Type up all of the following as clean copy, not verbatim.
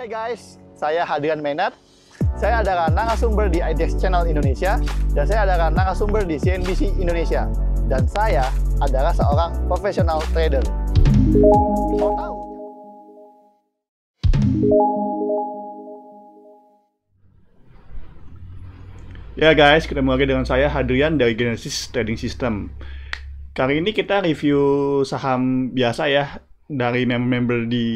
Hai guys, saya Hadrian Maynard. Saya adalah narasumber di IDX Channel Indonesia dan saya adalah narasumber di CNBC Indonesia. Dan saya adalah seorang profesional trader. Mau tahu? Ya guys, ketemu lagi dengan saya Hadrian dari Genesis Trading System. Kali ini kita review saham biasa ya dari member-member di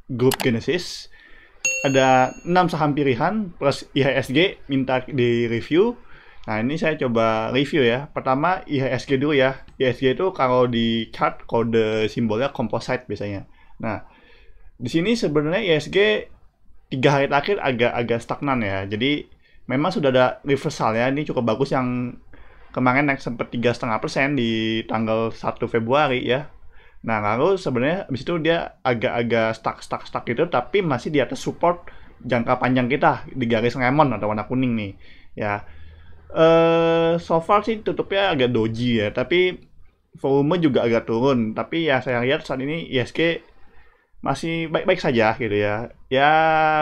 grup Genesis. Ada 6 saham pilihan plus IHSG minta di review. Nah, ini saya coba review ya. Pertama IHSG dulu ya. IHSG itu kalau di chart kode simbolnya composite biasanya. Nah, di sini sebenarnya IHSG 3 hari terakhir agak stagnan ya. Jadi memang sudah ada reversal ya. Ini cukup bagus yang kemarin naik sempat 3,5% di tanggal 1 Februari ya. Nah, lalu sebenarnya habis itu dia agak stuck gitu, tapi masih di atas support jangka panjang kita di garis lemon atau warna kuning nih. Ya, so far sih tutupnya agak doji ya, tapi volume juga agak turun. Tapi ya saya lihat saat ini IHSG masih baik-baik saja gitu ya. Ya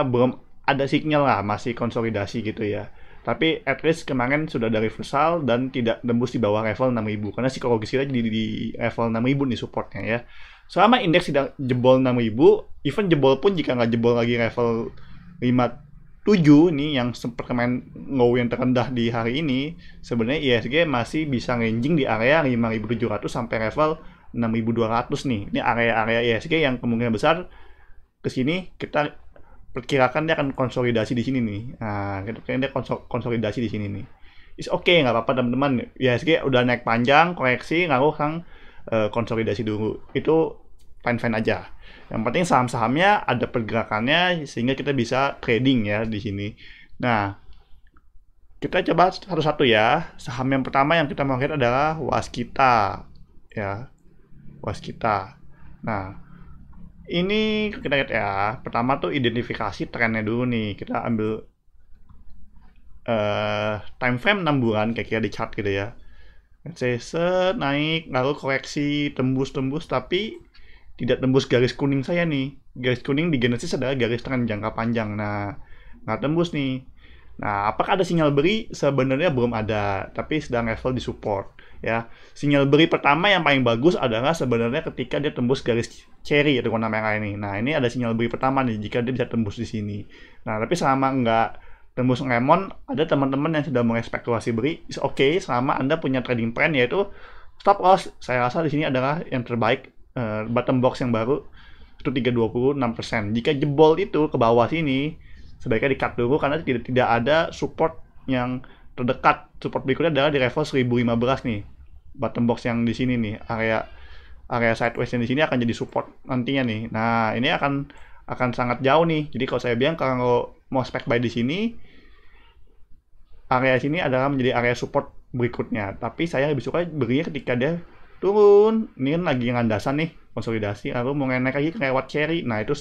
belum ada sinyal lah, masih konsolidasi gitu ya. Tapi at least kemarin sudah ada reversal dan tidak tembus di bawah level 6000 karena psikologis kita di level 6000 nih supportnya ya. Selama indeks tidak jebol 6000, even jebol pun jika nggak jebol lagi level 57 nih yang sempat kemarin low yang terendah di hari ini, sebenarnya IHSG masih bisa ranging di area 5700 sampai level 6200 nih. Ini area-area IHSG yang kemungkinan besar ke sini kita perkirakan dia akan konsolidasi di sini nih. Nah, kayaknya dia konsolidasi di sini nih. Is okay, nggak apa-apa teman-teman. IHSG udah naik panjang, koreksi, lalu konsolidasi dulu. Itu fine-fine aja. Yang penting saham-sahamnya ada pergerakannya sehingga kita bisa trading ya di sini. Nah, kita coba satu-satu ya. Saham yang pertama yang kita mau lihat adalah Waskita. Ya, Waskita. Nah, ini kita lihat ya. Pertama tuh identifikasi trennya dulu nih. Kita ambil time frame 6 bulan kayak kira di chart gitu ya. Set naik lalu koreksi tembus tapi tidak tembus garis kuning saya nih. Garis kuning di Genesis adalah garis tren jangka panjang. Nah, nggak tembus nih. Nah, apakah ada sinyal beri? Sebenarnya belum ada, tapi sedang level di support ya. Sinyal beri pertama yang paling bagus adalah sebenarnya ketika dia tembus garis cherry atau warna merah ini. Nah, ini ada sinyal beri pertama nih jika dia bisa tembus di sini. Nah, tapi selama nggak tembus lemon, ada teman-teman yang sudah mulai spekulasi beri. Is okay selama Anda punya trading plan yaitu stop loss. Saya rasa di sini adalah yang terbaik. Bottom box yang baru itu 3,26%. Jika jebol itu ke bawah sini, sebaiknya di-cut dulu karena tidak ada support yang terdekat. Support berikutnya adalah di level 1015 nih. Bottom box yang di sini nih, area sideways yang di sini akan jadi support nantinya nih. Nah, ini akan sangat jauh nih. Jadi kalau saya bilang kalau mau spek buy di sini, area sini adalah menjadi area support berikutnya. Tapi saya lebih suka berinya ketika dia turun. Ini kan lagi ngandasan nih, konsolidasi, lalu mau naik lagi lewat cherry. Nah, itu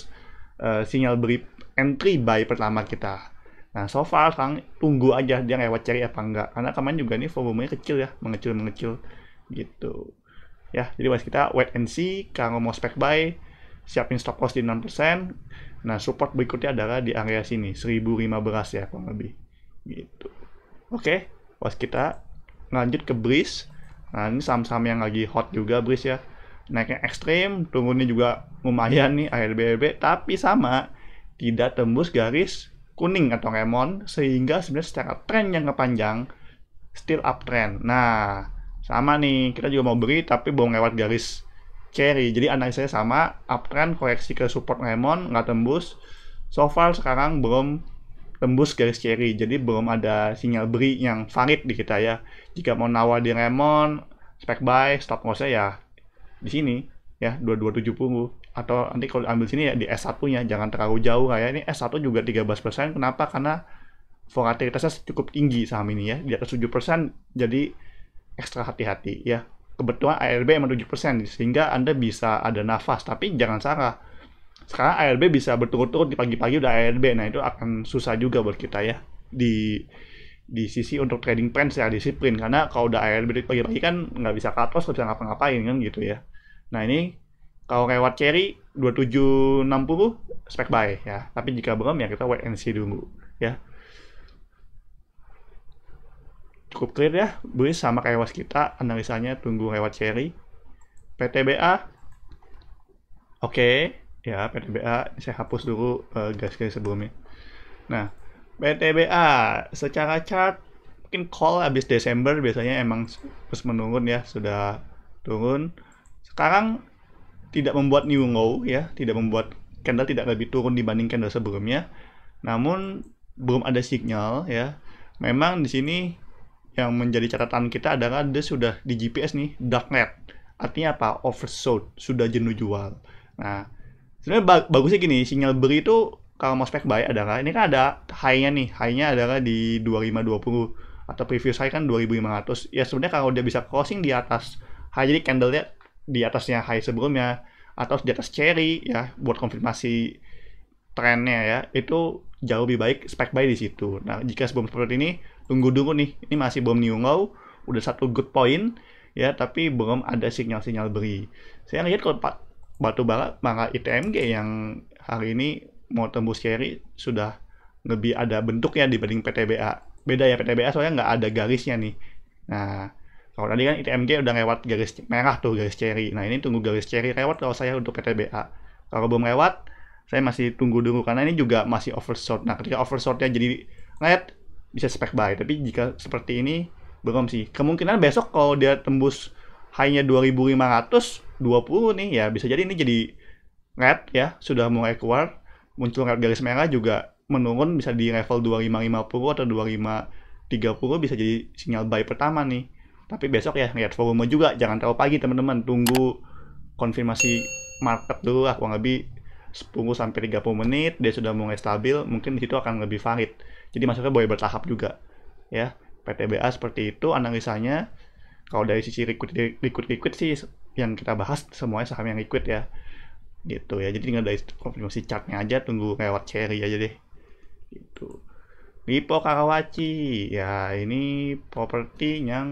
sinyal beri entry buy pertama kita. Nah, so far sekarang tunggu aja dia lewat cherry apa enggak. Karena kemarin juga nih volumenya kecil ya, mengecil gitu. Ya, jadi mas kita wait and see. Kalau mau spek buy, siapin stop loss di 6%. Nah, support berikutnya adalah di area sini, 1015 ya kurang lebih. Gitu. Oke, was kita lanjut ke Breeze. Nah, ini saham-saham yang lagi hot juga Breeze ya. Naiknya ekstrim, turunnya juga lumayan nih ALB, tapi sama tidak tembus garis kuning atau lemon sehingga sebenarnya secara tren jangka panjang still uptrend. Nah, sama nih, kita juga mau beri tapi belum lewat garis cherry. Jadi analisa saya sama, uptrend koreksi ke support lemon nggak tembus. So far sekarang belum tembus garis cherry, jadi belum ada sinyal beri yang valid di kita ya. Jika mau nawar di lemon, spek buy, stop loss-nya ya di sini ya 2270 atau nanti kalau ambil sini ya di S1-nya jangan terlalu jauh kayak ini S1 juga 13%. Kenapa? Karena volatilitasnya cukup tinggi saham ini ya, di atas 7%, jadi ekstra hati-hati ya. Kebetulan ALB emang 7% sehingga Anda bisa ada nafas, tapi jangan salah. Sekarang ALB bisa berturut-turut di pagi-pagi udah ALB. Nah, itu akan susah juga buat kita ya di sisi untuk trading plan secara disiplin, karena kalau udah ALB pagi-pagi kan nggak bisa cut loss, nggak bisa ngapa-ngapain kan gitu ya. Nah, ini kalau lewat cherry 2760 spek buy ya. Tapi jika belum ya kita wait and see dulu ya. Cukup clear ya, beli sama kayak waskita, analisanya tunggu lewat cherry. PTBA, oke ya, PTBA saya hapus dulu garis-garis sebelumnya. Nah, PTBA secara chart mungkin call habis Desember biasanya emang terus menurun ya, sudah turun. Sekarang tidak membuat new low ya, tidak membuat candle tidak lebih turun dibanding candle sebelumnya. Namun belum ada sinyal ya. Memang di sini yang menjadi catatan kita adalah dia sudah di GPS nih dark red. Artinya apa? Oversold, sudah jenuh jual. Nah, sebenarnya bagusnya gini, sinyal beli itu kalau mau spek buy adalah ini kan ada high-nya nih. High-nya adalah di 2520 atau previous high kan 2500. Ya sebenarnya kalau dia bisa closing di atas high, jadi candle-nya di atasnya high sebelumnya atau di atas cherry ya buat konfirmasi trennya ya, itu jauh lebih baik spek buy di situ. Nah, jika sebelum seperti ini tunggu dulu nih, ini masih belum new low, udah satu good point ya, tapi belum ada sinyal-sinyal beli. Saya lihat kalau batu bara maka ITMG yang hari ini mau tembus cherry sudah lebih ada bentuknya dibanding PTBA. Beda ya, PTBA soalnya nggak ada garisnya nih. Nah, kalau tadi kan ITMG udah lewat garis merah tuh, garis cherry. Nah, ini tunggu garis cherry lewat kalau saya untuk PTBA. Kalau belum lewat, saya masih tunggu dulu karena ini juga masih oversold. Nah, ketika oversoldnya jadi red, bisa spek buy. Tapi jika seperti ini, belum sih. Kemungkinan besok kalau dia tembus high-nya 2520 nih, ya bisa jadi ini jadi red ya, sudah mulai keluar. Muncul garis merah juga menurun, bisa di level 2550 atau 2530 bisa jadi sinyal buy pertama nih. Tapi besok ya lihat volume juga, jangan terlalu pagi teman-teman, tunggu konfirmasi market dulu lah, kurang lebih 10-30 menit dia sudah mulai stabil, mungkin di situ akan lebih valid. Jadi masuknya boleh bertahap juga ya. PTBA seperti itu analisanya. Kalau dari sisi liquid sih yang kita bahas semuanya saham yang liquid ya gitu ya. Jadi tinggal dari konfirmasi chartnya aja, tunggu lewat cherry aja deh gitu. Lippo Karawaci ya, ini properti yang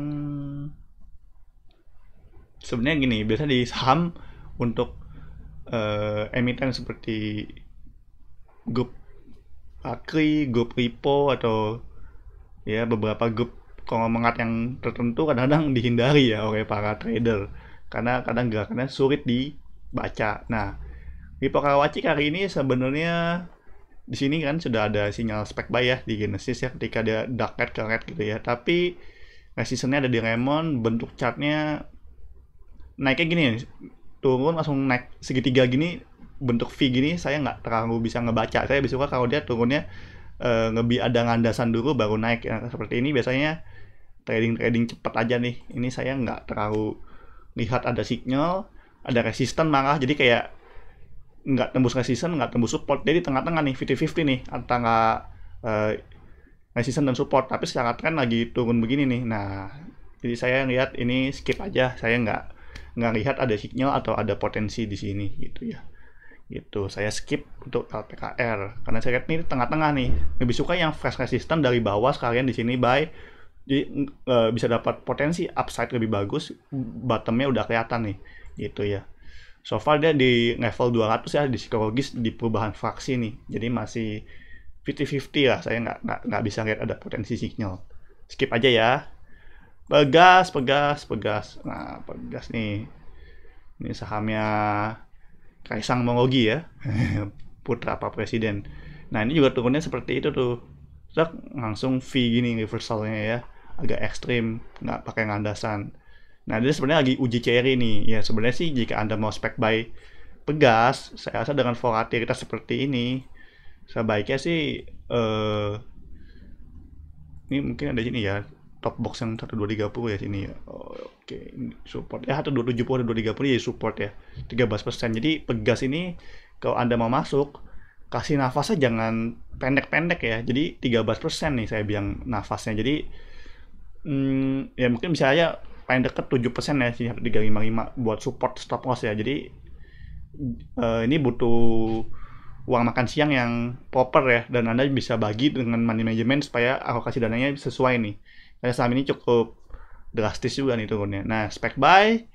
sebenarnya gini, biasa di saham untuk emiten seperti grup Akri, grup Lippo atau ya beberapa grup konglomerat yang tertentu kadang-kadang dihindari ya oleh para trader karena kadang gerakannya sulit dibaca. Nah, Lippo Karawaci kali ini sebenarnya di sini kan sudah ada sinyal spek buy ya di Genesis ya, ketika dia dark red ke red gitu ya. Tapi resistance-nya ada di Lemon, bentuk chartnya naiknya gini, turun langsung naik segitiga gini, bentuk V gini, saya nggak terlalu bisa ngebaca. Saya lebih suka kalau dia turunnya lebih ada landasan dulu baru naik ya. Seperti ini biasanya trading cepat aja nih. Ini saya nggak terlalu lihat ada sinyal, ada resisten malah, jadi kayak nggak tembus resisten, nggak tembus support, jadi tengah-tengah nih, 50-50 nih antara resisten dan support, tapi secara tren lagi turun begini nih. Nah, jadi saya lihat ini skip aja, saya nggak lihat ada sinyal atau ada potensi di sini gitu ya. Gitu, saya skip untuk LPKR karena saya lihat ini tengah-tengah nih, lebih suka yang fresh resisten dari bawah sekalian di sini buy, jadi bisa dapat potensi upside lebih bagus, bottomnya udah kelihatan nih gitu ya. So far dia di level 200 ya, di psikologis di perubahan fraksi nih, jadi masih 50-50 lah, saya nggak bisa lihat ada potensi signal, skip aja ya. Pegas. Nah, Pegas nih, ini sahamnya Kaisang Mongogi ya, putra Pak Presiden. Nah, ini juga turunnya seperti itu tuh, langsung V gini reversalnya ya, agak ekstrim, nggak pakai landasan. Nah, dia sebenarnya lagi uji cherry nih. Ya, sebenarnya sih jika Anda mau spek buy Pegas, saya rasa dengan volatilitas seperti ini, sebaiknya sih ini mungkin ada sini ya, top box yang 1230 ya sini ya. Oke, support ya 1270 1230 ya support ya. 13%. Jadi Pegas ini kalau Anda mau masuk, kasih nafasnya jangan pendek-pendek ya. Jadi 13% nih saya bilang nafasnya. Jadi ya mungkin bisa aja paling deket 7% ya sini 355 buat support stop loss ya. Jadi ini butuh uang makan siang yang proper ya, dan Anda bisa bagi dengan money management supaya alokasi dananya sesuai nih. Karena saham ini cukup drastis juga nih turunnya. Nah, spek buy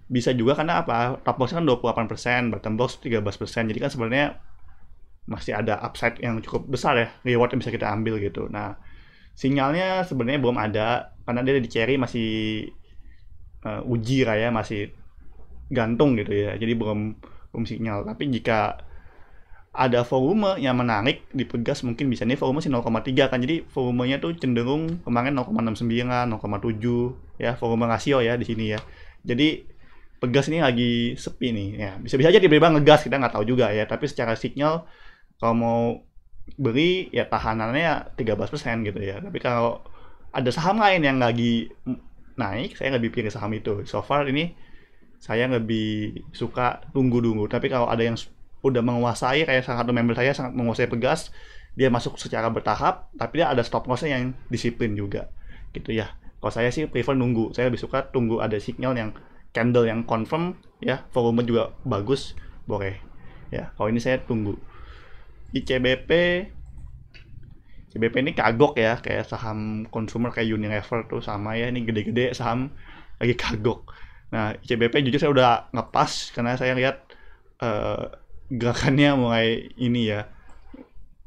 bisa juga karena apa? Top box kan 28%, bottom box 13%. Jadi kan sebenarnya masih ada upside yang cukup besar ya, reward yang bisa kita ambil gitu. Nah, sinyalnya sebenarnya belum ada karena dia di carry masih uji lah ya, masih gantung gitu ya. Jadi belum sinyal. Tapi jika ada volume yang menarik di Pegas, mungkin bisa nih volume sih 0,3 kan. Jadi volumenya tuh cenderung kemarin 0,69, 0,7 ya, volume rasio ya di sini ya. Jadi Pegas ini lagi sepi nih ya. Bisa-bisa aja tiba-tiba ngegas, kita nggak tahu juga ya. Tapi secara signal kalau mau beli ya tahanannya 13% gitu ya. Tapi kalau ada saham lain yang lagi naik, saya lebih pilih saham itu. So far ini saya lebih suka tunggu dulu. Tapi kalau ada yang udah menguasai, kayak salah satu member saya sangat menguasai Pegas, dia masuk secara bertahap, tapi dia ada stop loss-nya yang disiplin juga gitu ya. Kalau saya sih prefer nunggu, saya lebih suka tunggu ada signal yang candle yang confirm ya, volume juga bagus, boleh ya. Kalau ini saya tunggu. ICBP ini kagok ya, kayak saham consumer kayak Unilever tuh sama ya, ini gede-gede saham lagi kagok. Nah, ICBP jujur saya udah ngepas karena saya lihat gerakannya mulai ini ya,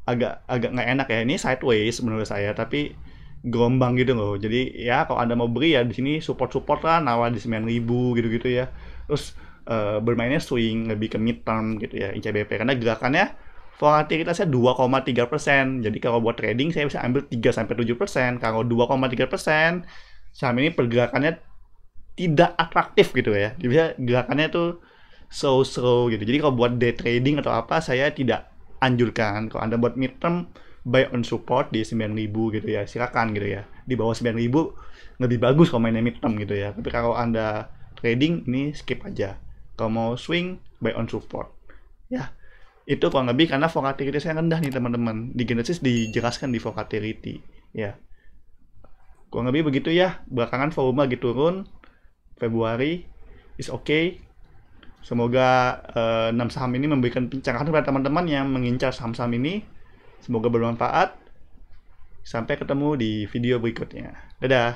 agak nggak enak ya. Ini sideways menurut saya, tapi gelombang gitu loh. Jadi ya kalau Anda mau beli ya di sini support lah, nawar di 9.000 gitu-gitu ya. Terus bermainnya swing lebih ke midterm gitu ya ICBP, karena gerakannya volatilitasnya 2,3%. Jadi kalau buat trading saya bisa ambil 3-7%. Kalau 2,3%, saham ini pergerakannya tidak atraktif gitu ya. Jadi gerakannya tuh slow gitu. Jadi kalau buat day trading atau apa, saya tidak anjurkan. Kalau Anda buat midterm, buy on support di 9.000 gitu ya, silakan gitu ya. Di bawah 9.000 lebih bagus kalau mainnya midterm gitu ya. Tapi kalau Anda trading, ini skip aja. Kalau mau swing, buy on support ya. Itu kurang lebih karena volatility saya rendah nih teman-teman. Di Genesis dijelaskan di volatility ya. Kurang lebih begitu ya. Belakangan volume lagi turun. Februari is okay. Semoga 6 saham ini memberikan pencerahan kepada teman-teman yang mengincar saham-saham ini. Semoga bermanfaat. Sampai ketemu di video berikutnya. Dadah.